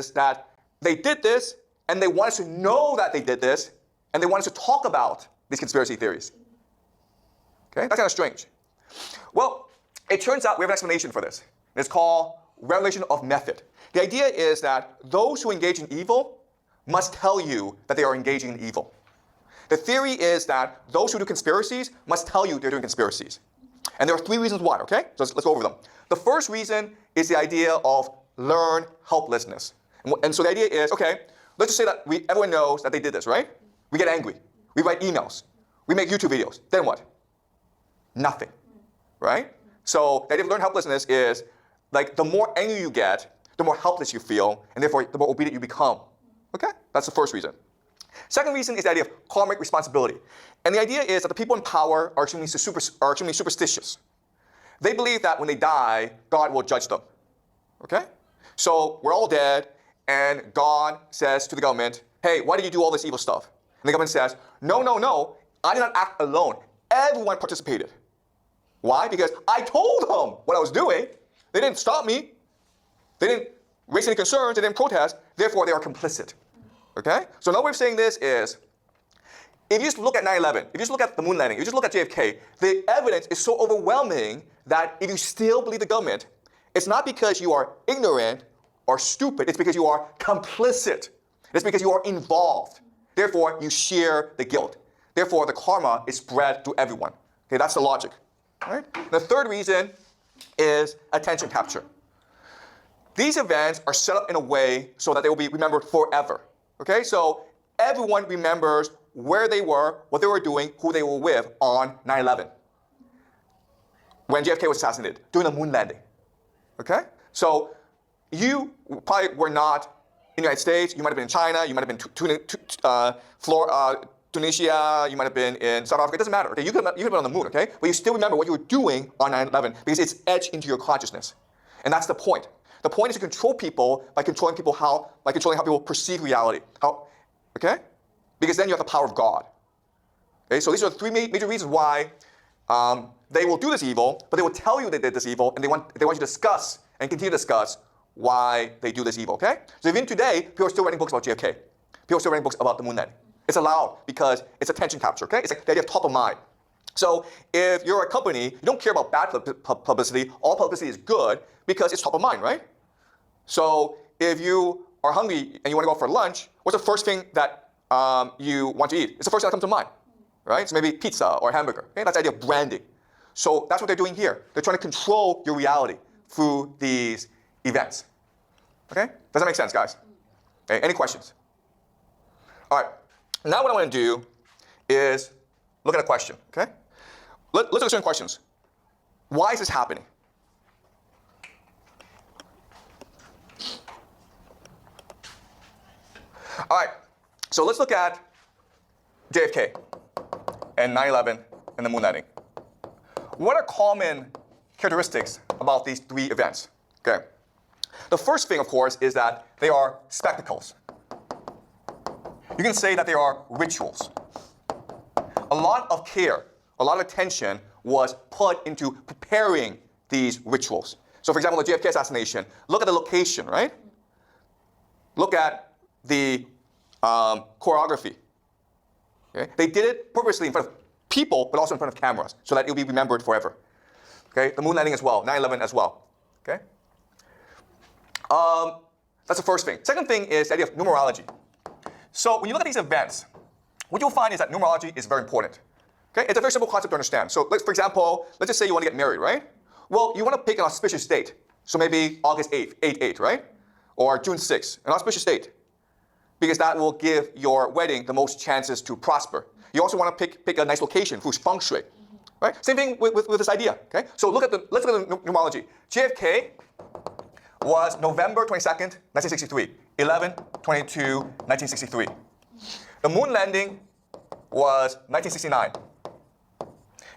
is that they did this, and they want us to know that they did this, and they want us to talk about these conspiracy theories. Okay, that's kind of strange. Well, it turns out we have an explanation for this. It's called revelation of method. The idea is that those who engage in evil must tell you that they are engaging in evil. The theory is that those who do conspiracies must tell you they're doing conspiracies. And there are 3 reasons why, okay? So let's go over them. The first reason is the idea of learned helplessness. And so the idea is, okay, let's just say that everyone knows that they did this, right? We get angry. We write emails. We make YouTube videos. Then what? Nothing, right? So the idea of learned helplessness is like the more angry you get, the more helpless you feel, and therefore the more obedient you become. Okay? That's the first reason. Second reason is the idea of karmic responsibility. And the idea is that the people in power are extremely superstitious. They believe that when they die, God will judge them. Okay? So we're all dead, and God says to the government, hey, why did you do all this evil stuff? And the government says, no, no, no, I did not act alone. Everyone participated. Why? Because I told them what I was doing. They didn't stop me. They didn't raise any concerns. They didn't protest. Therefore, they are complicit. Okay? So another way of saying this is, if you just look at 9/11, if you just look at the moon landing, if you just look at JFK, the evidence is so overwhelming that if you still believe the government, it's not because you are ignorant or stupid. It's because you are complicit. It's because you are involved. Therefore, you share the guilt. Therefore, the karma is spread to everyone. Okay, that's the logic. Right? The third reason is attention capture. These events are set up in a way so that they will be remembered forever. Okay, so everyone remembers where they were, what they were doing, who they were with on 9/11, when JFK was assassinated, during the moon landing. Okay, so you probably were not in the United States. You might have been in China. You might have been Tunisia. You might have been in South Africa. It doesn't matter. Okay, you could have been on the moon. Okay, but you still remember what you were doing on 9/11 because it's etched into your consciousness, and that's the point. The point is to control people by controlling how people perceive reality. Okay? Because then you have the power of God. Okay? So these are the 3 major reasons why they will do this evil, but they will tell you they did this evil, and they want you to discuss and continue to discuss why they do this evil. Okay? So even today, people are still writing books about JFK. People are still writing books about the moon landing. It's allowed because it's attention capture. Okay? It's like the idea of top of mind. So if you're a company, you don't care about bad publicity. All publicity is good because it's top of mind, right? So if you are hungry and you want to go out for lunch, what's the first thing that you want to eat? It's the first thing that comes to mind, right? So maybe pizza or hamburger. Okay? That's the idea of branding. So that's what they're doing here. They're trying to control your reality through these events. Okay? Does that make sense, guys? Okay, any questions? All right. Now what I want to do is look at a question. Okay? Let's look at certain questions. Why is this happening? All right, so let's look at JFK and 9/11 and the moon landing. What are common characteristics about these 3 events? Okay. The first thing, of course, is that they are spectacles. You can say that they are rituals. A lot of care, a lot of attention was put into preparing these rituals. So for example, the JFK assassination, look at the location, right? Look at the choreography. Okay? They did it purposely in front of people, but also in front of cameras, so that it will be remembered forever. Okay? The moon landing as well, 9/11 as well. Okay? That's the first thing. Second thing is the idea of numerology. So when you look at these events, what you'll find is that numerology is very important. Okay? It's a very simple concept to understand. So for example, let's just say you want to get married, right? Well, you want to pick an auspicious date. So maybe August 8th, 8/8, right? Or June 6th, an auspicious date. Because that will give your wedding the most chances to prosper. You also want to pick a nice location for feng shui, right? Same thing with this idea. Okay, so let's look at the numerology. JFK was November 22nd, 1963, 11/22/1963. The moon landing was 1969,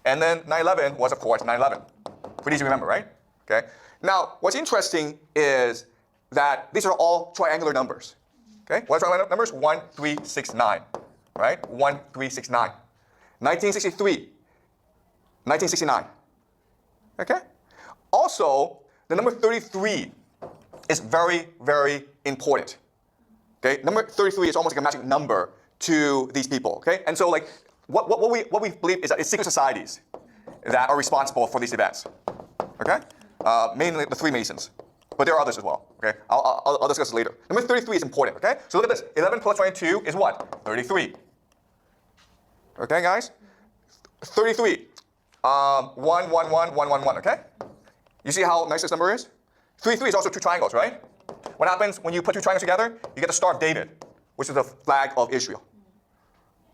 and then 9/11 was, of course, 9/11. Pretty easy to remember, right? Okay. Now, what's interesting is that these are all triangular numbers. Okay, what are triangular numbers? 1, 3, 6, 9, right? 1, 3, 6, 9. 1963, 1969. Okay? Also, the number 33 is very, very important. Okay, number 33 is almost like a magic number to these people. Okay, and so like what we believe is that it's secret societies that are responsible for these events. Okay, mainly the three Masons, but there are others as well. Okay, I'll discuss it later. Number 33 is important. Okay, so look at this. 11 plus 22 is what? 33. Okay, guys, 33. 1, 1, 1, 1, 1, 1. Okay, you see how nice this number is? 33 is also two triangles, right? What happens when you put two triangles together? You get the Star of David, which is the flag of Israel.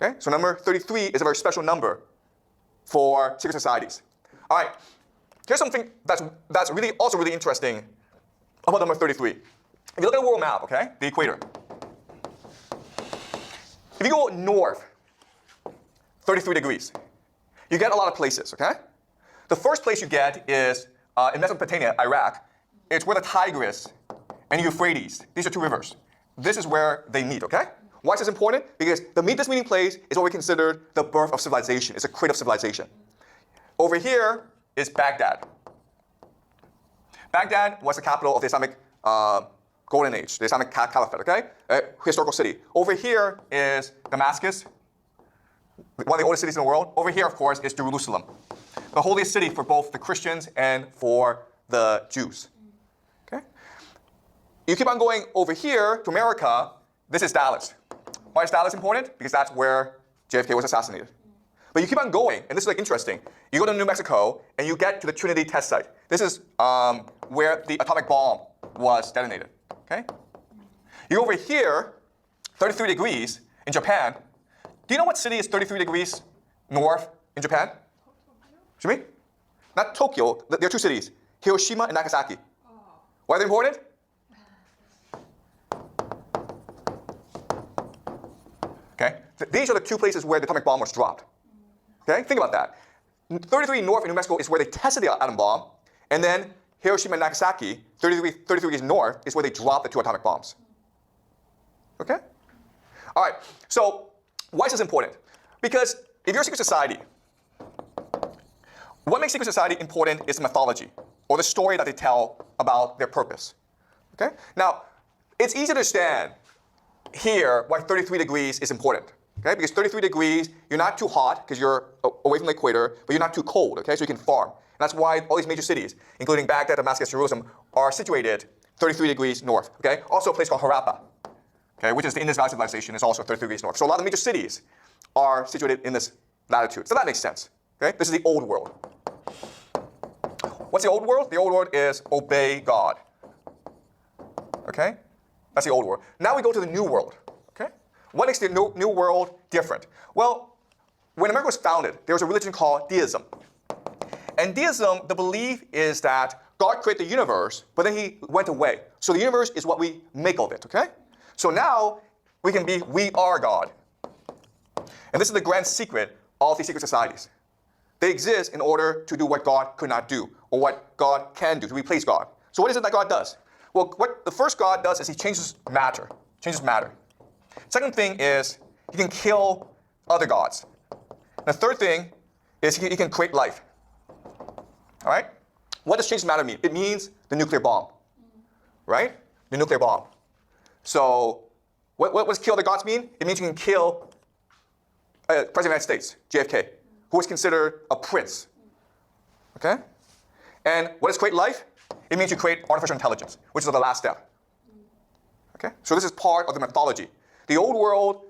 Okay, so number 33 is a very special number for secret societies. All right, here's something that's really also really interesting about number 33. If you look at the world map, okay, the equator. If you go north 33 degrees, you get a lot of places, okay? The first place you get is in Mesopotamia, Iraq. It's where the Tigris and Euphrates, these are two rivers. This is where they meet, okay? Why is this important? Because this meeting place is what we consider the birth of civilization. It's a crate of civilization. Over here is Baghdad. Baghdad was the capital of the Islamic Golden Age, the Islamic Caliphate, okay? Historical city. Over here is Damascus, one of the oldest cities in the world. Over here, of course, is Jerusalem, the holiest city for both the Christians and for the Jews. Okay? You keep on going over here to America. This is Dallas. Why is Dallas important? Because that's where JFK was assassinated. But you keep on going, and this is like interesting. You go to New Mexico, and you get to the Trinity test site. This is where the atomic bomb was detonated. Okay? You go over here, 33 degrees in Japan. Do you know what city is 33 degrees north in Japan? Shimi? Not Tokyo. There are two cities, Hiroshima and Nagasaki. Why are they important? Okay? These are the two places where the atomic bomb was dropped. Okay? Think about that. 33 north in New Mexico is where they tested the atom bomb, and then Hiroshima and Nagasaki, 33 degrees north, is where they dropped the two atomic bombs. Okay? All right. So why is this important? Because if you're a secret society, what makes secret society important is the mythology, or the story that they tell about their purpose. Okay? Now, it's easy to understand here why 33 degrees is important. Okay? Because 33 degrees, you're not too hot because you're away from the equator, but you're not too cold, okay? So you can farm. And that's why all these major cities, including Baghdad, Damascus, Jerusalem, are situated 33 degrees north. Okay? Also a place called Harappa, okay, which is the Indus Valley civilization, is also 33 degrees north. So a lot of the major cities are situated in this latitude. So that makes sense. Okay? This is the old world. What's the old world? The old world is obey God. Okay? That's the old world. Now we go to the new world. Okay? What makes the new world different? Well, when America was founded, there was a religion called deism. And deism, the belief is that God created the universe, but then he went away. So the universe is what we make of it, okay? So now we are God. And this is the grand secret of these secret societies. They exist in order to do what God could not do, or what God can do, to replace God. So what is it that God does? Well, what the first God does is he changes matter. Second thing is he can kill other gods. The third thing is he can create life. All right? What does change matter mean? It means the nuclear bomb, right? The nuclear bomb. So what does kill other gods mean? It means you can kill President of the United States, JFK, who was considered a prince. Okay? And what does create life? It means you create artificial intelligence, which is the last step. Okay? So this is part of the mythology. The old world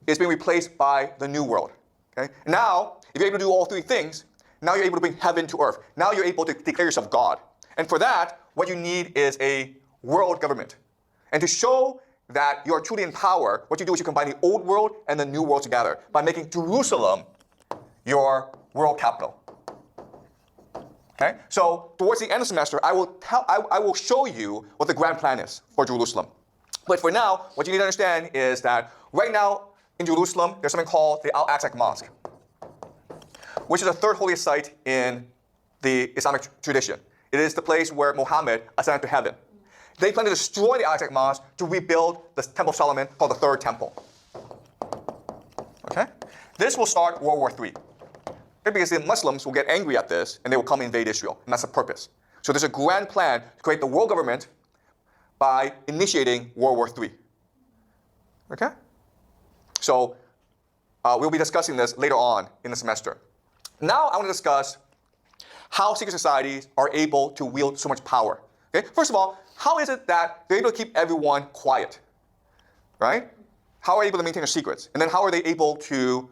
is being replaced by the new world. Okay? Now, if you're able to do all three things, now you're able to bring heaven to earth. Now you're able to declare yourself God. And for that, what you need is a world government. And to show that you are truly in power, what you do is you combine the old world and the new world together by making Jerusalem your world capital. Okay? So towards the end of the semester, I will show you what the grand plan is for Jerusalem. But for now, what you need to understand is that right now in Jerusalem, there's something called the Al-Aqsa Mosque, which is the third holiest site in the Islamic tradition. It is the place where Muhammad ascended to heaven. They plan to destroy the Al-Aqsa Mosque to rebuild the Temple of Solomon, called the Third Temple. Okay? This will start World War III. Because the Muslims will get angry at this, and they will come invade Israel. And that's the purpose. So there's a grand plan to create the world government by initiating World War III. Okay? So we'll be discussing this later on in the semester. Now I want to discuss how secret societies are able to wield so much power. Okay? First of all, how is it that they're able to keep everyone quiet? Right? How are they able to maintain their secrets? And then how are they able to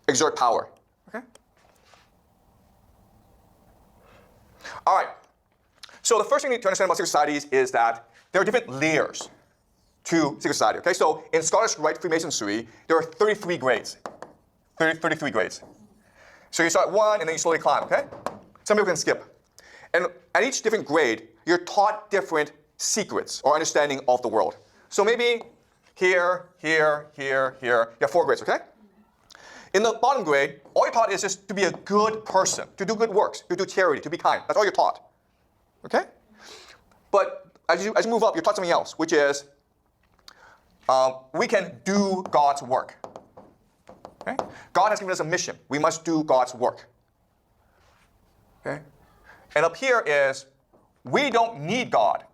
exert power? Okay? All right. So the first thing to understand about secret societies is that there are different layers to secret society. Okay? So in Scottish Rite Freemasonry, there are 33 grades. 33 grades. So you start at 1 and then you slowly climb. Okay? Some people can skip. And at each different grade, you're taught different secrets or understanding of the world. So maybe here, here, here, here. You have 4 grades, okay? In the bottom grade, all you're taught is just to be a good person, to do good works, to do charity, to be kind. That's all you're taught, okay? But as you move up, you're taught something else, which is we can do God's work. Okay? God has given us a mission. We must do God's work. Okay? And up here is we don't need God.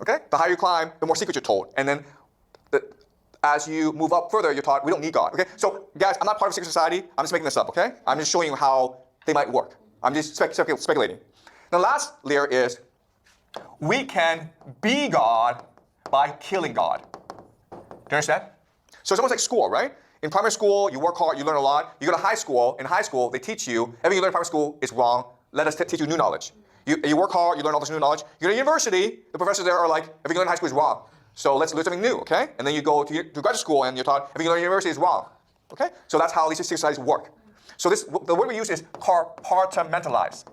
Okay? The higher you climb, the more secrets you're told. And then as you move up further, you're taught we don't need God. Okay? So guys, I'm not part of a secret society. I'm just making this up, okay? I'm just showing you how they might work. I'm just speculating. The last layer is we can be God by killing God. Do you understand? So it's almost like school, right? In primary school, you work hard, you learn a lot. You go to high school. In high school, they teach you everything you learn in primary school is wrong. Let us teach you new knowledge. You work hard, you learn all this new knowledge. You go to university, the professors there are like, everything you learn in high school is wrong. So let's learn something new, okay? And then you go to graduate school and you're taught everything you learn in university is wrong. Okay? So that's how these secret societies work. So the word we use is compartmentalized.